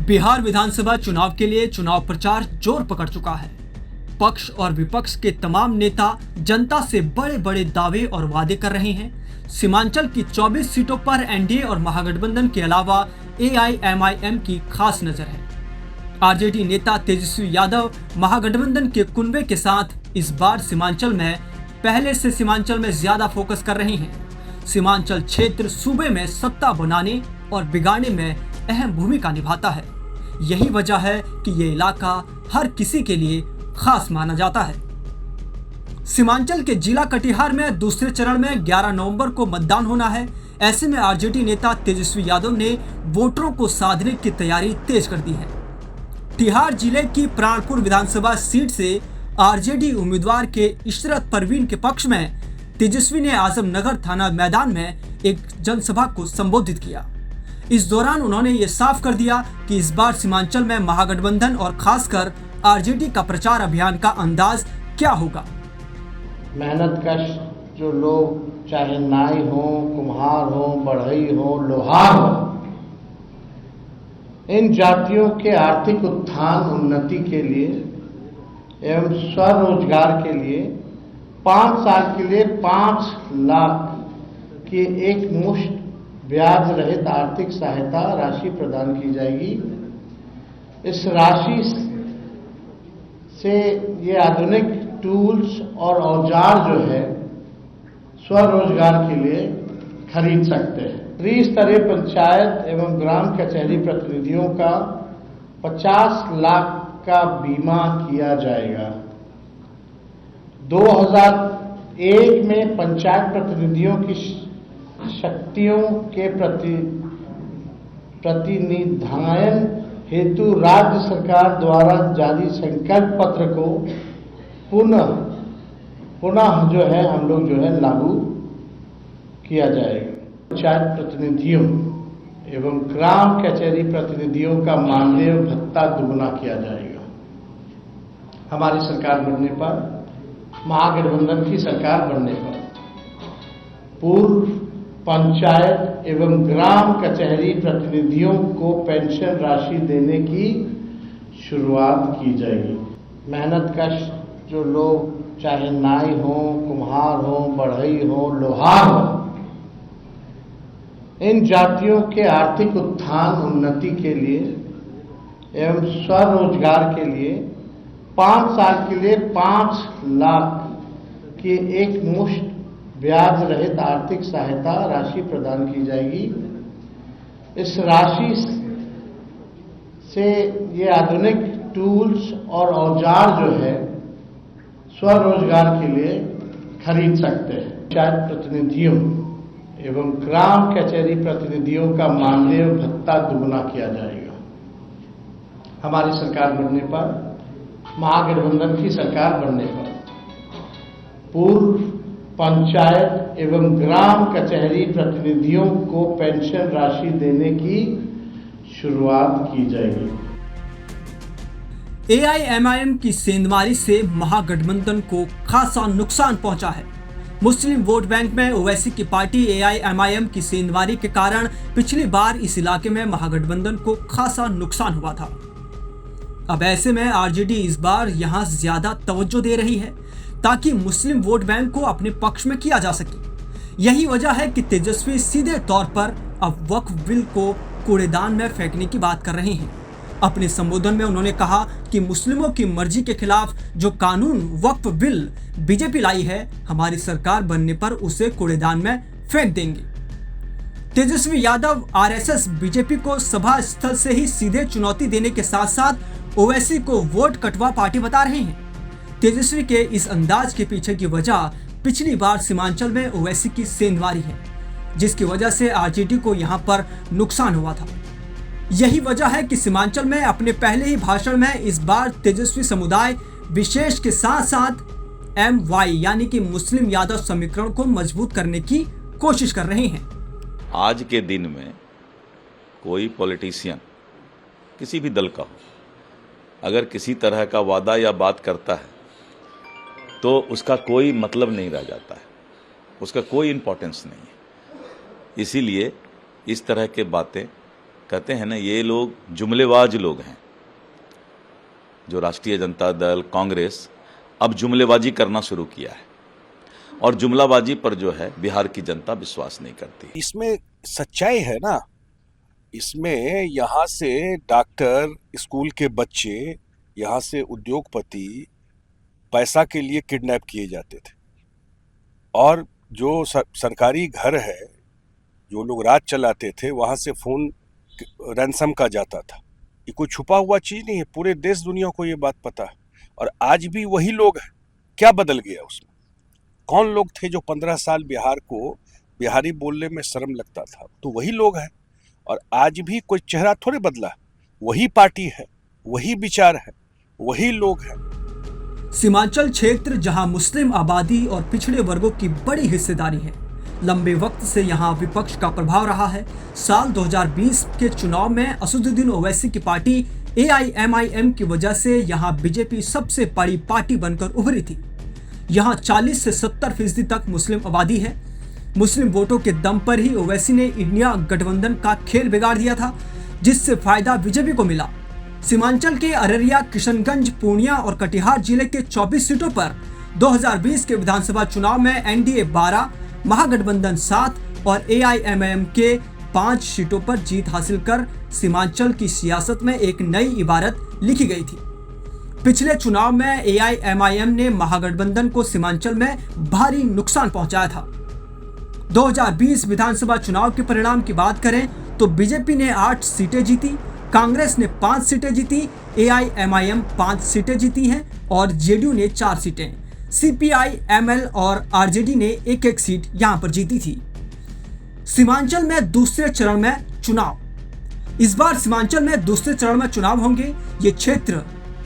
बिहार विधानसभा चुनाव के लिए चुनाव प्रचार जोर पकड़ चुका है। पक्ष और विपक्ष के तमाम नेता जनता से बड़े बड़े दावे और वादे कर रहे हैं। सीमांचल की 24 सीटों पर एनडीए और महागठबंधन के अलावा एआईएमआईएम की खास नजर है। आरजेडी नेता तेजस्वी यादव महागठबंधन के कुनबे के साथ इस बार सीमांचल में पहले से सीमांचल में ज्यादा फोकस कर रहे हैं। सीमांचल क्षेत्र सूबे में सत्ता बनाने और बिगाड़ने में अहम भूमिका निभाता है। यही वजह है कि ये इलाका हर किसी के लिए खास माना जाता है। सीमांचल के जिला कटिहार में दूसरे चरण में 11 नवंबर को मतदान होना है। ऐसे में आरजेडी नेता तेजस्वी यादव ने वोटरों को साधने की तैयारी तेज कर दी है। तिहाड़ जिले की प्राणपुर विधानसभा सीट से आरजेडी उम्मीदवार के इशरत परवीन के पक्ष में तेजस्वी ने आजमनगर थाना मैदान में एक जनसभा को संबोधित किया। इस दौरान उन्होंने ये साफ कर दिया कि इस बार सीमांचल में महागठबंधन और खासकर आरजेडी का प्रचार अभियान का अंदाज क्या होगा। मेहनत कश जो लोग, चाहे नाई हो, कुम्हार हो, बढ़ई हो, लोहार हो, इन जातियों के आर्थिक उत्थान उन्नति के लिए एवं स्वरोजगार के लिए 5 साल के लिए 5 लाख की एक मुश्त ब्याज रहित आर्थिक सहायता राशि प्रदान की जाएगी। इस राशि से ये आधुनिक टूल्स और औजार जो है स्वरोजगार के लिए खरीद सकते हैं। त्रिस्तरीय पंचायत एवं ग्राम कचहरी प्रतिनिधियों का 50 लाख का बीमा किया जाएगा। 2001 में पंचायत प्रतिनिधियों की शक्तियों के प्रतिनिधान हेतु राज्य सरकार द्वारा जारी संकल्प पत्र को पुनः जो है हम लोग जो है लागू किया जाएगा। पंचायत प्रतिनिधियों एवं ग्राम कचहरी प्रतिनिधियों का मानदेय भत्ता दुगुना किया जाएगा। हमारी सरकार बनने पर, महागठबंधन की सरकार बनने पर पूर्व पंचायत एवं ग्राम कचहरी प्रतिनिधियों को पेंशन राशि देने की शुरुआत की जाएगी। मेहनत कश जो लोग, चाहे नाई हो, कुम्हार हो, बढ़ई हो, लोहार हो, इन जातियों के आर्थिक उत्थान उन्नति के लिए एवं स्वरोजगार के लिए 5 साल के लिए 5 लाख की एक मुश्त ब्याज रहित आर्थिक सहायता राशि प्रदान की जाएगी। इस राशि से ये आधुनिक टूल्स और औजार जो है स्वरोजगार के लिए खरीद सकते हैं। पंचायत प्रतिनिधियों एवं ग्राम कचहरी प्रतिनिधियों का मानदेय भत्ता दुगुना किया जाएगा। हमारी सरकार बनने पर, महागठबंधन की सरकार बनने पर पूर्व पंचायत एवं ग्राम कचहरी प्रतिनिधियों को पेंशन राशि देने की शुरुआत की जाएगी। एआईएमआईएम की सेंधमारी से महागठबंधन को खासा नुकसान पहुंचा है। मुस्लिम वोट बैंक में ओवैसी की पार्टी एआईएमआईएम की सेंधमारी के कारण पिछली बार इस इलाके में महागठबंधन को खासा नुकसान हुआ था। अब ऐसे में आरजेडी इस बार यहां ज्यादा तवज्जो दे रही है ताकि मुस्लिम वोट बैंक को अपने पक्ष में किया जा सके। यही वजह है कि तेजस्वी सीधे तौर पर अब वक्फ बिल को कूड़ेदान में फेंकने की बात कर रहे हैं। अपने संबोधन में उन्होंने कहा कि मुस्लिमों की मर्जी के खिलाफ जो कानून वक्फ बिल बीजेपी लाई है, हमारी सरकार बनने पर उसे कूड़ेदान में फेंक देंगे। तेजस्वी यादव आरएसएस बीजेपी को सभा स्थल से ही सीधे चुनौती देने के साथ साथ ओवैसी को वोट कटवा पार्टी बता रहे हैं। तेजस्वी के इस अंदाज के पीछे की वजह पिछली बार सीमांचल में ओवैसी की सेंधमारी है, जिसकी वजह से आरजेडी को यहां पर नुकसान हुआ था। यही वजह है कि सीमांचल में अपने पहले ही भाषण में इस बार तेजस्वी समुदाय विशेष के साथ साथ एमवाई यानी कि मुस्लिम यादव समीकरण को मजबूत करने की कोशिश कर रहे हैं। आज के दिन में कोई पॉलिटिशियन किसी भी दल का हो, अगर किसी तरह का वादा या बात करता है तो उसका कोई मतलब नहीं रह जाता है, उसका कोई इम्पोर्टेंस नहीं है। इसीलिए इस तरह के बातें कहते हैं ना, ये लोग जुमलेबाज लोग हैं। जो राष्ट्रीय जनता दल, कांग्रेस अब जुमलेबाजी करना शुरू किया है और जुमलाबाजी पर जो है बिहार की जनता विश्वास नहीं करती। इसमें सच्चाई है ना, इसमें यहाँ से डॉक्टर, स्कूल के बच्चे, यहाँ से उद्योगपति पैसा के लिए किडनैप किए जाते थे। और जो सरकारी घर है, जो लोग राज चलाते थे, वहाँ से फोन रैंसम का जाता था। ये कोई छुपा हुआ चीज नहीं है, पूरे देश दुनिया को ये बात पता है। और आज भी वही लोग हैं। क्या बदल गया उसमें? कौन लोग थे जो 15 साल बिहार को बिहारी बोलने में शर्म लगता था? तो वही लोग हैं। और आज भी कोई चेहरा थोड़े बदला, वही पार्टी है, वही विचार है, वही लोग हैं। सीमांचल क्षेत्र जहां मुस्लिम आबादी और पिछड़े वर्गों की बड़ी हिस्सेदारी है, लंबे वक्त से यहां विपक्ष का प्रभाव रहा है। साल 2020 के चुनाव में असदुद्दीन ओवैसी की पार्टी AIMIM की वजह से यहां बीजेपी सबसे बड़ी पार्टी बनकर उभरी थी। यहां 40 से 70% तक मुस्लिम आबादी है। मुस्लिम वोटों के दम पर ही ओवैसी ने इंडिया गठबंधन का खेल बिगाड़ दिया था, जिससे फायदा बीजेपी को मिला। सीमांचल के अररिया, किशनगंज, पूर्णिया और कटिहार जिले के 24 सीटों पर 2020 के विधानसभा चुनाव में NDA 12, महागठबंधन 7 और AIMIM के 5 सीटों पर जीत हासिल कर सीमांचल की सियासत में एक नई इबारत लिखी गई थी। पिछले चुनाव में AIMIM ने महागठबंधन को सीमांचल में भारी नुकसान पहुंचाया था। 2020 विधानसभा चुनाव के परिणाम की बात करें तो बीजेपी ने 8 सीटें जीती, कांग्रेस ने 5 सीटें जीती, AIMIM 5 सीटें जीती हैं और JDU ने 4 सीटें। CPI, ML और RJD ने एक-एक सीट यहां पर जीती थी। सीमांचल में दूसरे चरण में चुनाव। इस बार सीमांचल में दूसरे चरण में चुनाव होंगे। ये क्षेत्र,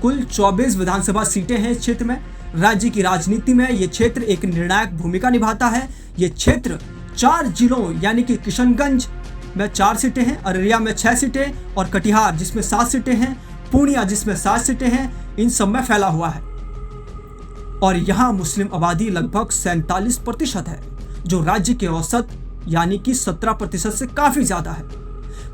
कुल 24 विधानसभा सीटें हैं इस क्षेत्र में। राज्य की राजनीति में ये क्षेत्र एक निर्णायक भूमिका निभाता है। ये क्षेत्र 4 जिलों यानी कि किशनगंज में 4 सीटें हैं, अररिया में 6 सीटें और कटिहार जिसमें 7 सीटें हैं, पूर्णिया जिसमें 7 सीटें हैं, इन सब में फैला हुआ है। और यहाँ मुस्लिम आबादी लगभग 47% है, जो राज्य के औसत यानी कि 17% से काफी ज्यादा है।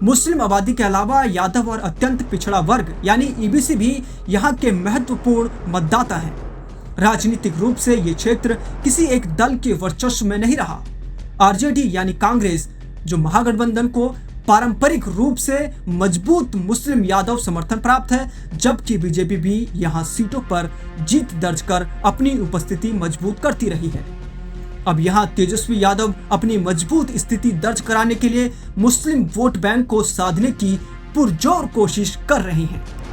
मुस्लिम आबादी के अलावा यादव और अत्यंत पिछड़ा वर्ग यानी EBC भी यहाँ के महत्वपूर्ण मतदाता हैं। राजनीतिक रूप से ये क्षेत्र किसी एक दल के वर्चस्व में नहीं रहा। RJD यानी कांग्रेस, जो महागठबंधन को पारंपरिक रूप से मजबूत मुस्लिम यादव समर्थन प्राप्त है, जबकि बीजेपी भी यहाँ सीटों पर जीत दर्ज कर अपनी उपस्थिति मजबूत करती रही है। अब यहाँ तेजस्वी यादव अपनी मजबूत स्थिति दर्ज कराने के लिए मुस्लिम वोट बैंक को साधने की पुरजोर कोशिश कर रहे हैं।